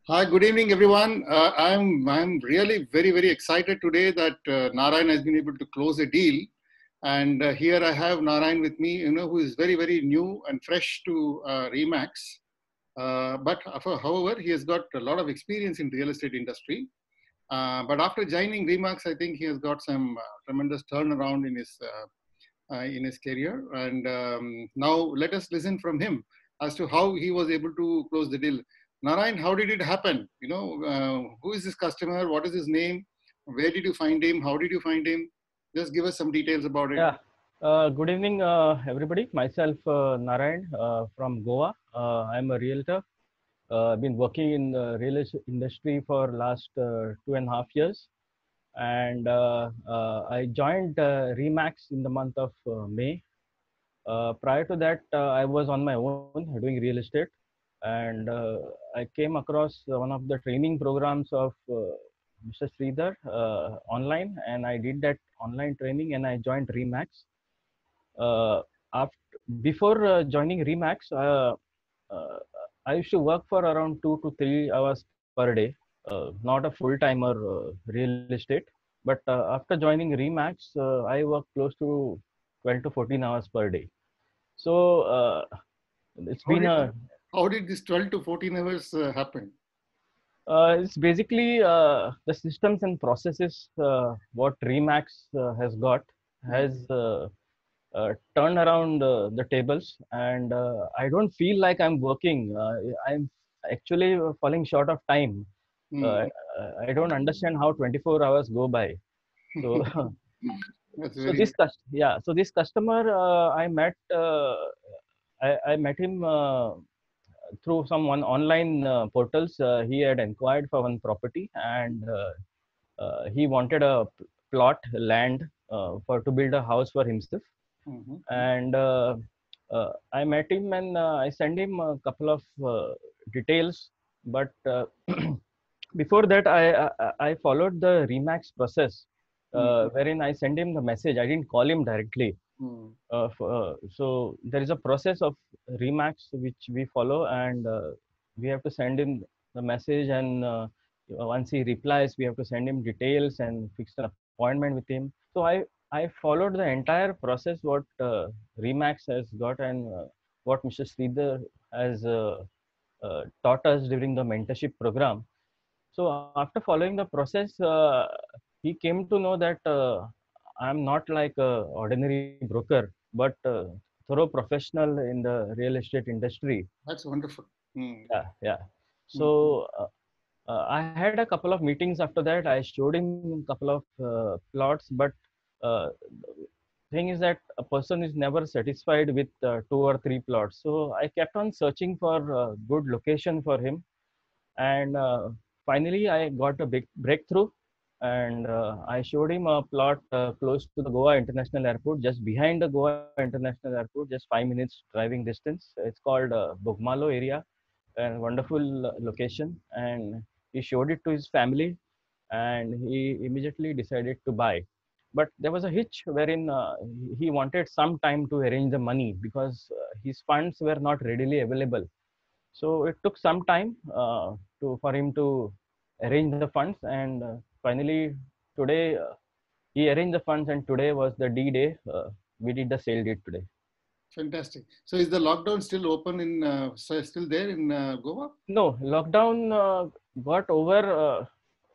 Hi, good evening, everyone. I'm really very excited today that Narayan has been able to close a deal, and here I have Narayan with me, who is very new and fresh to Remax. However, he has got a lot of experience in real estate industry. But after joining Remax, I think he has got some tremendous turnaround in his career. And now let us listen from him as to how he was able to close the deal. Narayan, how did it happen? Who is this customer? What is his name? Where did you find him? How did you find him? Just give us some details about it. Yeah. Good evening, everybody. Myself, Narayan from Goa. I'm a realtor. I've been working in the real estate industry for last 2.5 years, and I joined Remax in the month of May. Prior to that, I was on my own doing real estate, and I came across one of the training programs of Mr. Sridhar online, and I did that online training, and I joined Remax. uh, after Before joining Remax, uh, I used to work for around 2 to 3 hours per day, not a full timer real estate. But after joining Remax, I work close to 12 to 14 hours per day. So it's How been did a how did this 12 to 14 hours happen? it's basically the systems and processes what Remax has got Mm. has turn around the tables, and I don't feel like I'm working. I'm actually falling short of time. uh, Mm. I don't understand how 24 hours go by. So That's so very this nice. yeah, so this customer, I met him through some one online portals. He had inquired for one property, and he wanted a plot land for to build a house for himself. Mhm. And I met him, and I sent him a couple of details. But before that, I followed the Remax process, Mm. wherein I sent him the message. I didn't call him directly. Mm. So there is a process of Remax which we follow, and we have to send him the message, and once he replies, we have to send him details and fix an appointment with him. So I followed the entire process what Remax has got, and what Mr. Sridhar has taught us during the mentorship program. So after following the process, he came to know that I'm not like a ordinary broker, but thorough professional in the real estate industry. That's wonderful. Mm. Yeah. Mm. So I had a couple of meetings after that. I showed him a couple of plots, but thing is that a person is never satisfied with 2 or 3 plots. So I kept on searching for a good location for him, and finally I got a big breakthrough, and I showed him a plot close to the Goa International Airport, just behind the Goa International Airport, just 5 minutes driving distance. It's called Bogmalo area, and wonderful location. And he showed it to his family, and he immediately decided to buy. But there was a hitch wherein he wanted some time to arrange the money, because his funds were not readily available. So it took some time for him to arrange the funds, and finally today he arranged the funds, and today was the D day. We did the sale deed today. Fantastic. So is the lockdown still open still there in Goa? No, lockdown got over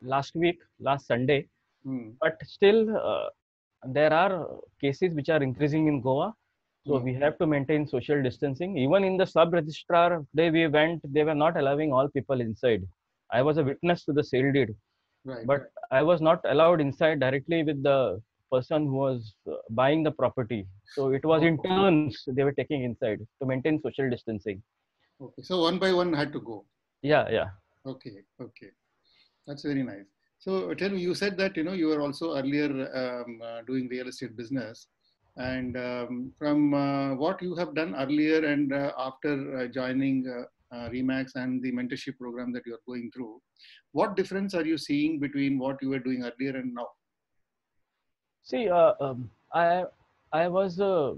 last week, last Sunday, Mm. but still there are cases which are increasing in Goa. So Mm. we have to maintain social distancing. Even in the sub registrar, today we went, they were not allowing all people inside. I was a witness to the sale deed, Right. but I was not allowed inside directly with the person who was buying the property. So it was in turns they were taking inside to maintain social distancing. Okay. So one by one had to go. Yeah. Okay. Okay. That's very nice. So tell me, you said that you were also earlier doing real estate business, and from what you have done earlier and after joining Remax and the mentorship program that you are going through, what difference are you seeing between what you were doing earlier and now? See, I was a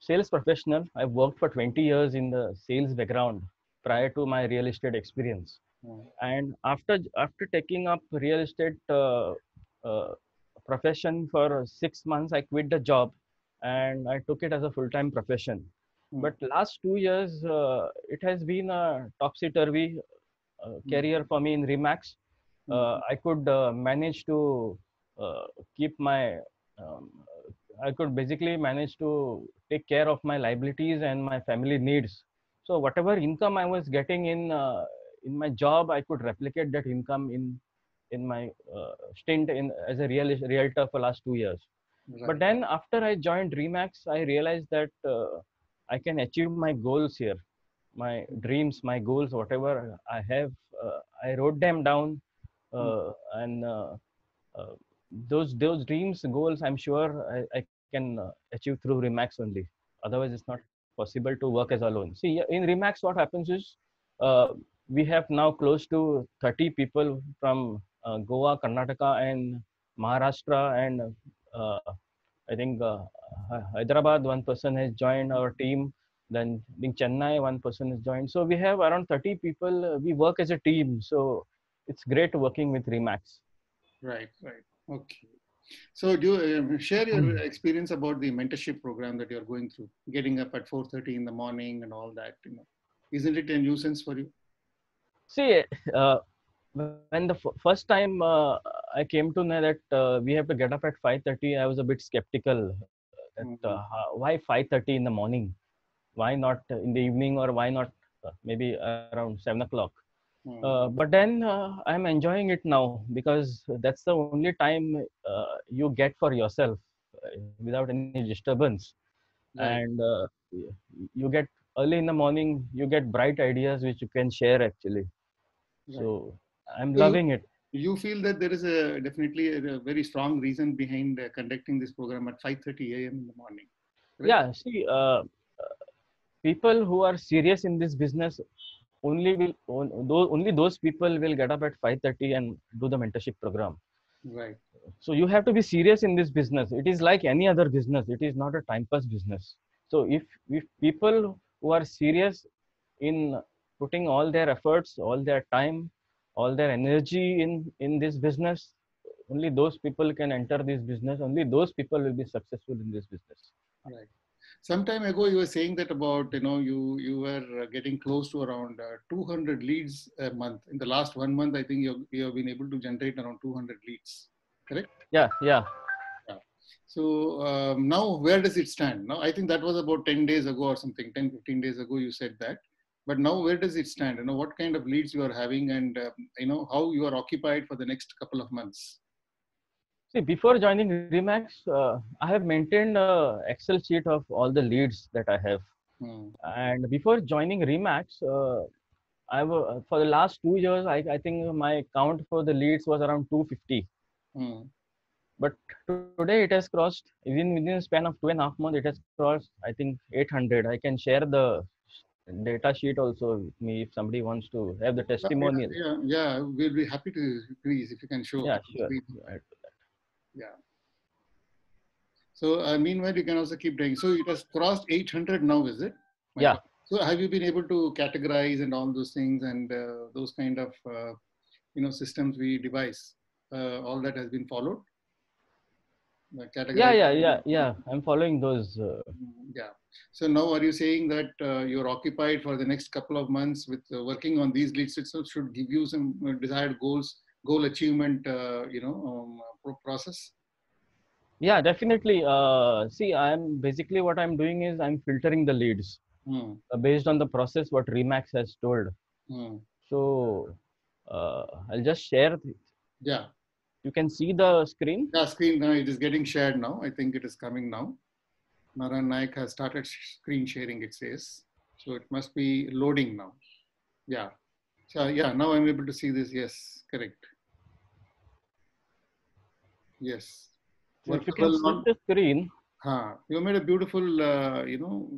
sales professional. I worked for 20 years in the sales background. prior to my real estate experience. Mm. And after taking up real estate uh, profession for 6 months, I quit the job and I took it as a full-time profession. Mm. But last 2 years, it has been a topsy-turvy career for me in Remax. I could manage to uh, keep my um, I could basically manage to take care of my liabilities and my family needs. So whatever income I was getting in my job, I could replicate that income in my stint in as a realtor for last 2 years. But Right. then after I joined Remax, I realized that I can achieve my goals here, my dreams, my goals, whatever I have. I wrote them down, Mm. and uh, those dreams, goals, I'm sure I can achieve through Remax only. Otherwise, it's not possible to work as alone. See, in Remax, what happens is uh, we have now close to 30 people from Goa, Karnataka, and Maharashtra, and uh, I think Hyderabad, one person has joined our team. Then in Chennai, one person has joined. So we have around 30 people. We work as a team. So it's great working with Remax. Right. Right. Okay. So do you share your experience about the mentorship program that you're going through, getting up at 4:30 in the morning and all that, isn't it a nuisance for you? See, when the first time I came to know that we have to get up at 5:30, I was a bit skeptical that Mm. why 5:30 in the morning? Why not in the evening, or why not maybe around 7 o'clock? Mm. But then I'm enjoying it now because that's the only time you get for yourself without any disturbance. Right. And you get early in the morning, you get bright ideas which you can share actually. Right. So I'm So loving it. you feel that there is a definitely a very strong reason behind conducting this program at 5:30 a.m. in the morning, correct? Yeah, see, people who are serious in this business only those people will get up at 5:30 and do the mentorship program. Right. So you have to be serious in this business. It is like any other business. It is not a time pass business. So if people who are serious in putting all their efforts, all their time, all their energy in this business, only those people can enter this business. Only those people will be successful in this business. Right. Some time ago, you were saying that about you were getting close to around 200 leads a month. In the last 1 month, I think you have been able to generate around 200 leads. Correct? Yeah, yeah. Yeah. So now, where does it stand? Now, I think that was about 10 days ago or something. 10, 15 days ago, you said that. But now, where does it stand? What kind of leads you are having, and how you are occupied for the next couple of months. See, before joining Remax, I have maintained a Excel sheet of all the leads that I have. Hmm. And before joining Remax, for the last 2 years, I think my count for the leads was around 250. Hmm. But today it has crossed, within a span of 2.5 months, it has crossed, I think, 800. I can share the data sheet also with me if somebody wants to have the Yeah, testimonial. yeah. We'll be happy to, please, if you can show Yeah, up the sure. screen. Yeah. So meanwhile, you can also keep doing. So it has crossed 800 now, is it? My Yeah. God. So have you been able to categorize and all those things and those kind of systems we devise? All that has been followed. Yeah, Categorize. yeah, yeah, yeah. I'm following those. Yeah. So now, are you saying that you're occupied for the next couple of months with working on these leads itself should give you some desired goal achievement, process? Yeah, definitely. See, I'm basically what I'm doing is I'm filtering the leads Hmm. based on the process what Remax has told. Hmm. So I'll just share. Yeah. You can see the screen. Yeah, screen now it is getting shared now. I think it is coming now. Naran Naik has started screen sharing, it says. So it must be loading now. Yeah. So yeah, now I'm able to see this. Yes, correct. Yes. So if you can Workable see non. the screen. You made a beautiful,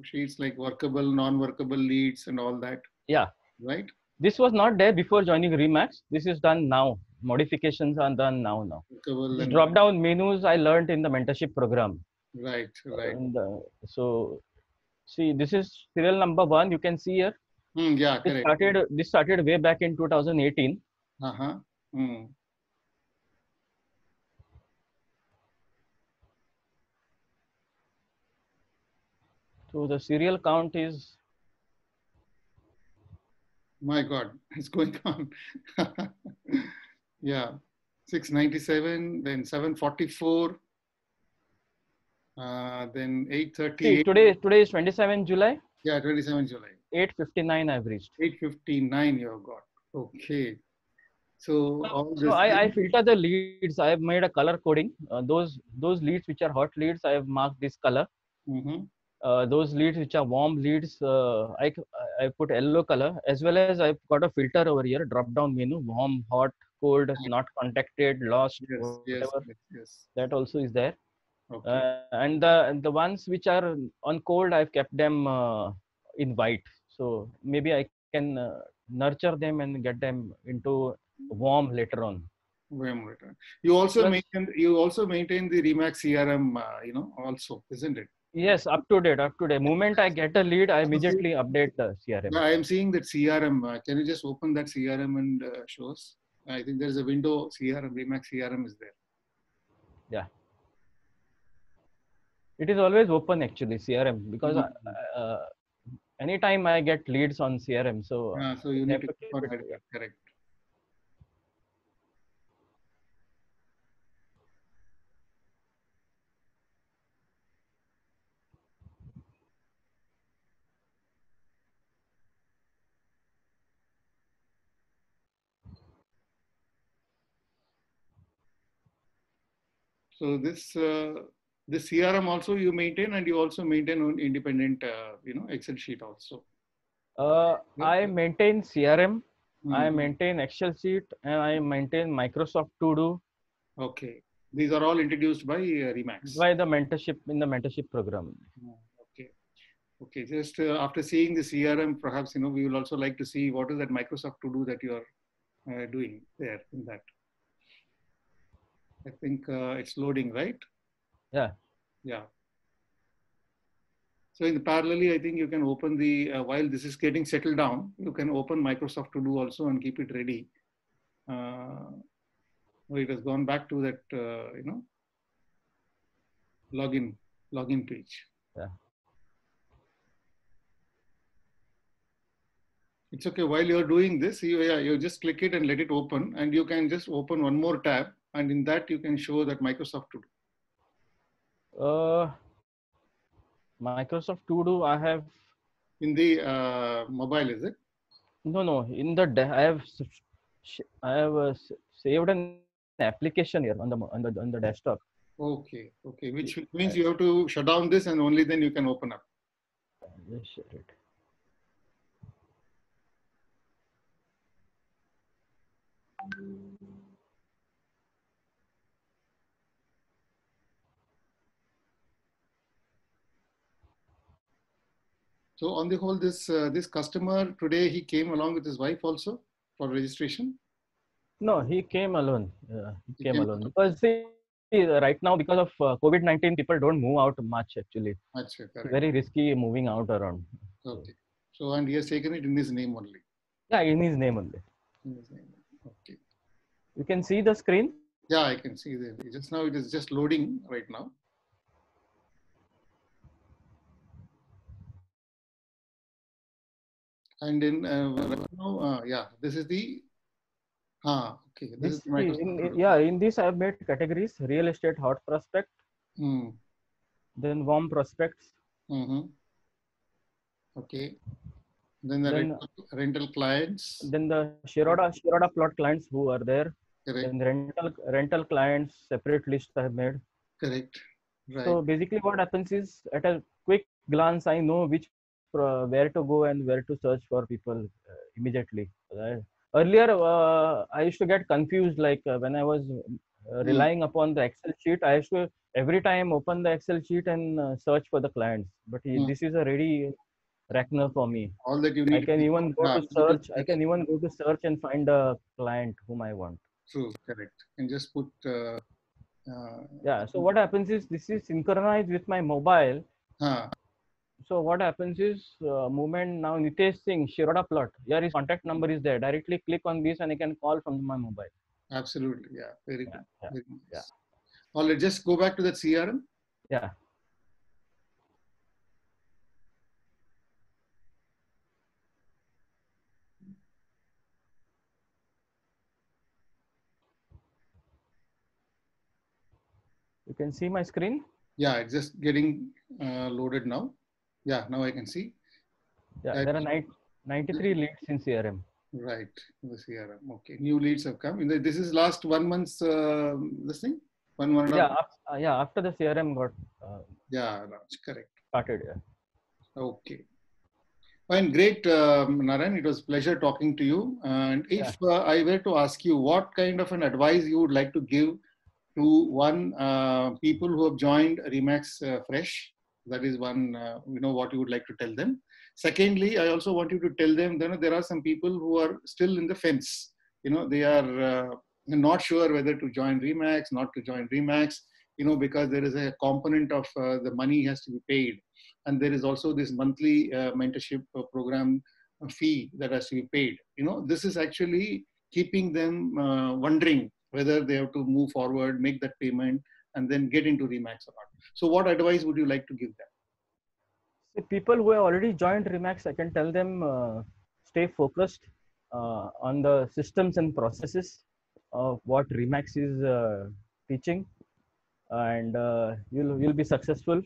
sheets like workable, non-workable leads and all that, Yeah, right? this was not there before joining Remax. This is done now. Modifications are done now. Workable This and drop down menus I learned in the mentorship program. right, right. And, so see, this is serial number 1. You can see here. Yeah, correct. This started way back in 2018. Uh-huh. Mm. So the serial count is, My God, it's going on. Yeah, 697, then 744, then see, 838. today is 27 July, Yeah, 27 July. 8:59 I've reached. 859 you have got. Okay. So all So this. I filter the leads. I have made a color coding. Those leads which are hot leads, I have marked this color. Mm-hmm. Those leads which are warm leads, I put yellow color, as well as I've got a filter over here, drop down menu, warm, hot, cold, not contacted, lost, Yes, whatever. yes, yes, yes. That also is there. Okay. And the ones which are on cold, I've kept them in white. So maybe I can nurture them and get them into warm later on. VM return. You also Because maintain the Remax CRM, also, isn't it? yes, up to date, up to date. Moment I get a lead, I See, immediately update the CRM. yeah, I am seeing that CRM. Can you just open that CRM and show us? I think there is a window CRM, Remax CRM is there. Yeah, it is always open actually CRM, because Mhm. anytime I get leads on CRM, so Yeah, so you I need have to to keep keep on it. adding it. Correct. So this CRM also you maintain, and you also maintain on independent, Excel sheet also. I maintain CRM, I Mhm. maintain Excel sheet, and I maintain Microsoft To Do Okay. These are all introduced by Remax. by the mentorship in the mentorship program. Mm, okay. Okay. Just after seeing the CRM, perhaps we will also like to see what is that Microsoft To Do that you are doing there in that. I think it's loading, right? Yeah. Yeah. So in the parallelly, I think you can open the while this is getting settled down, you can open Microsoft To Do also and keep it ready. Uh, it has gone back to that login login page. Yeah. It's okay. While you're doing this, you just click it and let it open, and you can just open one more tab, and in that you can show that Microsoft To Do. Uh, Microsoft To Do, I have In the mobile, is it? no in the I have saved an application here on the desktop. Okay, okay. Which I means you have to shut down this, and only then you can open up. just share it. So on the whole, this customer today he came along with his wife also for registration. No, he came alone. He He came came alone along. because see, right now because of COVID-19, people don't move out much actually. Achha, It's correct. very risky moving out around. So, Okay. So and he has taken it in his name only. yeah, in his name only. In his name. Okay. You can see the screen. Yeah, I can see that. Just now it is just loading right now. And then right now, yeah, this is the okay. This is This the Microsoft To Do. yeah, in this I have made categories: real estate, hot prospect, Hmm. then warm prospects, Mm-hmm. Okay. Then the then rental clients. the Shiroda plot clients who are there, then Correct. rental clients separate list I have made. Correct. Right. So basically, what happens is at a quick glance, I know where to go and where to search for people immediately. Earlier, I used to get confused, like when I was Hmm. relying upon the Excel sheet, I used to every time open the Excel sheet and search for the clients. But Hmm. this is a ready reckoner for me. All that you I need can is even go to physical search. I search. can even go to search and find a client whom I want. True. Correct. And just put. Yeah. So what happens is this is synchronized with my mobile. Uh, So what happens is, moment now Nitesh Singh, Shiroda plot. Here his contact number is there. Directly click on this and I can call from my mobile. Absolutely. Yeah. Very Yeah, good. yeah, Very yeah, nice. All right. Just go back to that CRM. yeah. You can see my screen. Yeah. It's just getting loaded now. Yeah. Now I can see. Yeah, Yeah, there are 93 leads in CRM. right. The CRM. Okay. New leads have come. This is last 1 month's this thing. One and a half. Yeah, yeah. After the CRM got Yeah. Raj, correct. started. Yeah. Okay. Fine. Great, Narayan. It was pleasure talking to you. And Yeah. if I were to ask you what kind of an advice you would like to give to one people who have joined Remax fresh. That is one, what you would like to tell them. Secondly, I also want you to tell them that there are some people who are still in the fence. They are not sure whether to join Remax, not to join Remax, because there is a component of the money has to be paid. And there is also this monthly mentorship program fee that has to be paid. This is actually keeping them wondering whether they have to move forward, make that payment, and then get into Remax or not. So, what advice would you like to give them? So people who have already joined Remax, I can tell them stay focused on the systems and processes of what Remax is teaching, and you'll be successful.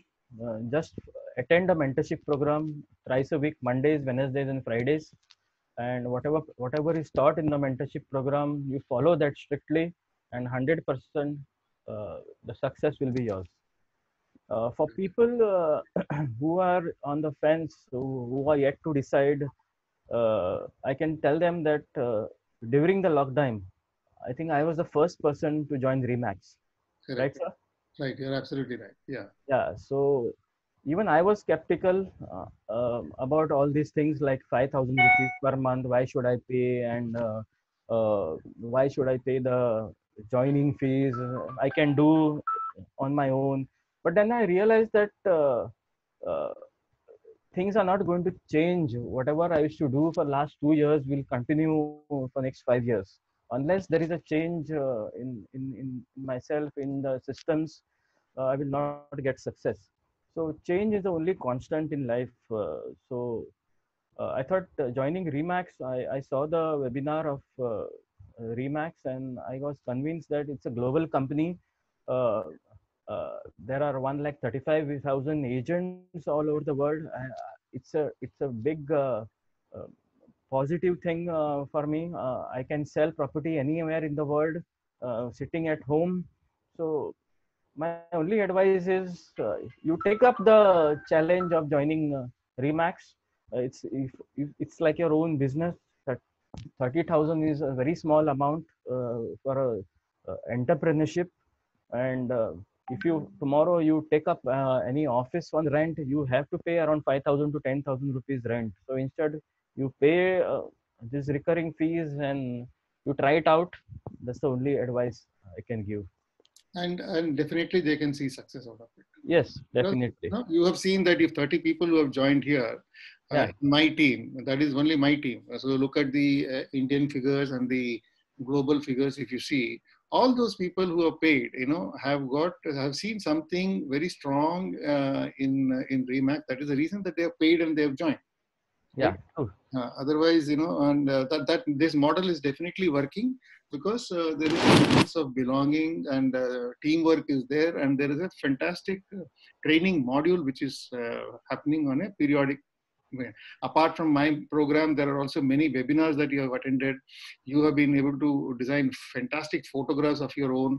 Just attend a mentorship program thrice a week, Mondays, Wednesdays, and Fridays, and whatever is taught in the mentorship program, you follow that strictly, and 100% the success will be yours. For people who are on the fence, who are yet to decide, I can tell them that during the lockdown, I think I was the first person to join Remax, right, Correct. sir? Right. You're absolutely right. Yeah. Yeah. So even I was skeptical about all these things like 5,000 rupees per month. Why should I pay? And why should I pay the joining fees? I can do on my own. But then I realized that uh, things are not going to change. Whatever I used to do for last 2 years will continue for next 5 years, unless there is a change in myself, in the systems. I will not get success. So change is the only constant in life. I thought joining Remax, I saw the webinar of Remax, and I was convinced that it's a global company. Uh, there are 135,000 agents all over the world. It's a big uh, positive thing for me. I can sell property anywhere in the world, sitting at home. So my only advice is you take up the challenge of joining Remax. It's like your own business. That 30,000 is a very small amount for a entrepreneurship. And if you tomorrow you take up any office on rent, you have to pay around 5,000 to 10,000 rupees rent. So instead, you pay these recurring fees and you try it out. That's the only advice I can give. And definitely they can see success out of it. Yes, Because definitely. you have seen that if 30 people who have joined here, Yeah, my team, that is only my team. So look at the Indian figures and the global figures. If you see, all those people who have paid, have seen something very strong in Remax. That is the reason that they have paid and they have joined. yeah, Right? true. Otherwise, and that this model is definitely working because there is a sense of belonging and teamwork is there, and there is a fantastic training module which is happening on a periodic way. Apart from my program, there are also many webinars that you have attended. You have been able to design fantastic photographs of your own.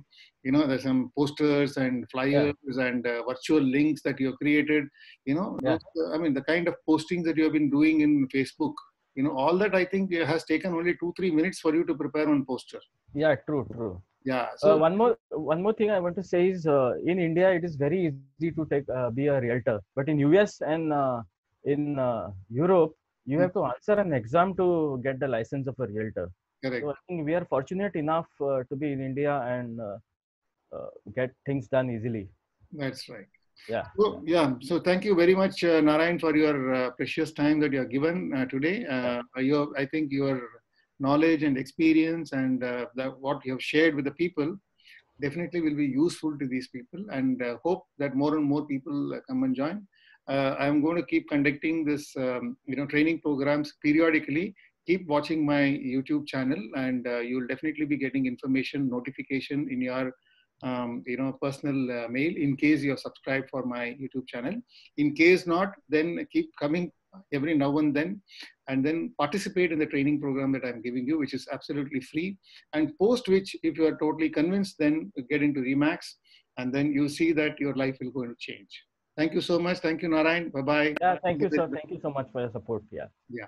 There's some posters and Yeah, flyers and virtual links that you have created. yeah, The kind of postings that you have been doing in Facebook, all that I think has taken only 2-3 minutes for you to prepare one poster. yeah, true, true. Yeah. So One more thing I want to say is in India it is very easy to be a realtor, but in US and in Europe you mm, have to answer an exam to get the license of a realtor. So I correct. think we are fortunate enough to be in India and get things done easily. That's right. Yeah. So, yeah, so thank you very much, Narayan, for your precious time that you have given today. I think your knowledge and experience and what you have shared with the people definitely will be useful to these people, and hope that more and more people come and join. I'm going to keep conducting this, training programs periodically. Keep watching my YouTube channel, and you'll definitely be getting information notification in your personal mail in case you're subscribed for my YouTube channel. In case not, then keep coming every now and then participate in the training program that I'm giving you, which is absolutely free. And post which, if you are totally convinced, then get into Remax, and then you'll see that your life will go to change. Thank you so much. Thank you, Narayan. Bye bye. Yeah. Thank you, sir. Thank you so much for your support. Yeah. Yeah.